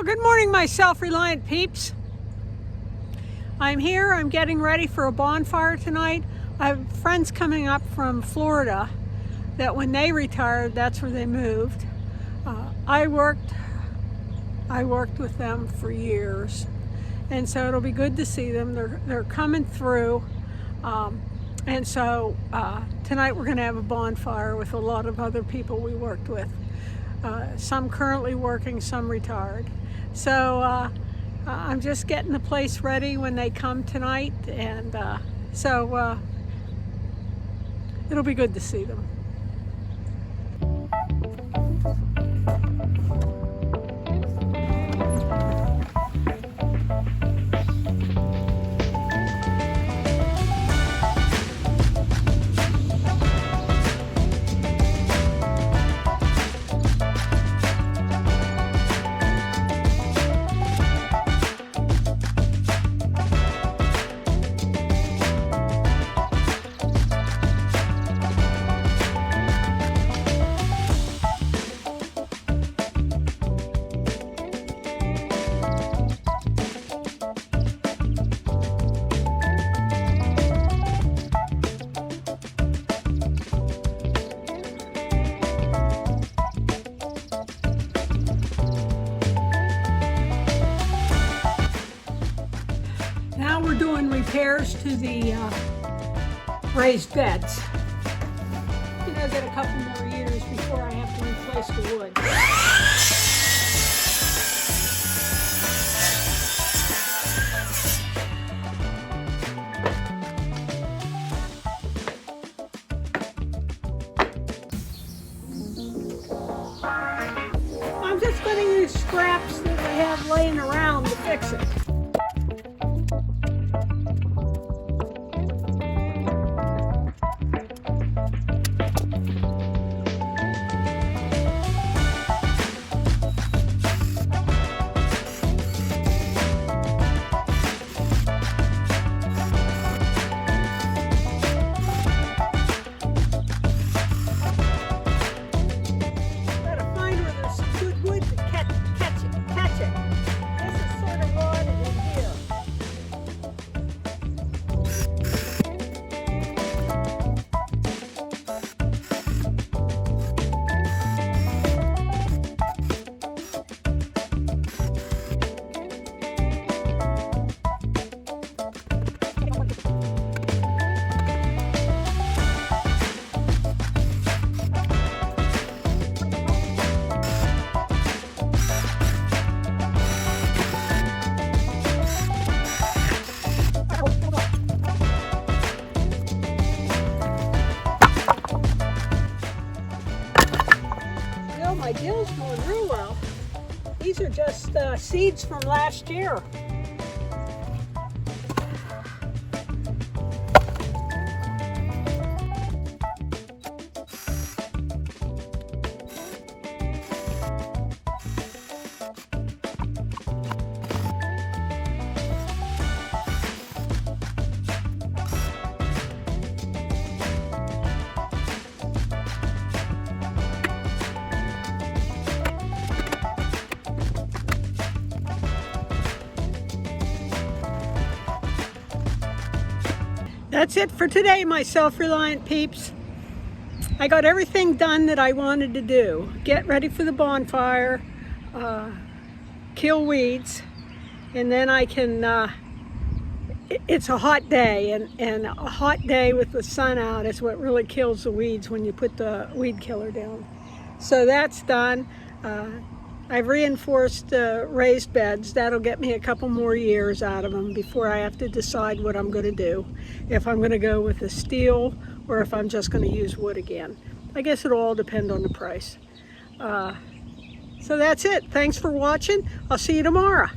Good morning, my self-reliant peeps. I'm here. I'm getting ready for a bonfire tonight. I have friends coming up from Florida that when they retired, that's where they moved. I worked with them for years, and so it'll be good to see them. They're coming through, and so tonight we're going to have a bonfire with a lot of other people we worked with. Some currently working, some retired. So I'm just getting the place ready when they come tonight, and so it'll be good to see them. Now we're doing repairs to the raised beds. I think I'll get a couple more years before I have to replace the wood. I'm just going to use scraps that I have laying around to fix it. My dill's going real well. These are just seeds from last year. That's it for today, my self-reliant peeps. I got everything done that I wanted to do. Get ready for the bonfire, kill weeds, and then I can, it's a hot day, and a hot day with the sun out is what really kills the weeds when you put the weed killer down. So that's done. I've reinforced raised beds. That'll get me a couple more years out of them before I have to decide what I'm going to do. If I'm going to go with the steel or if I'm just going to use wood again. I guess it'll all depend on the price. So that's it. Thanks for watching. I'll see you tomorrow.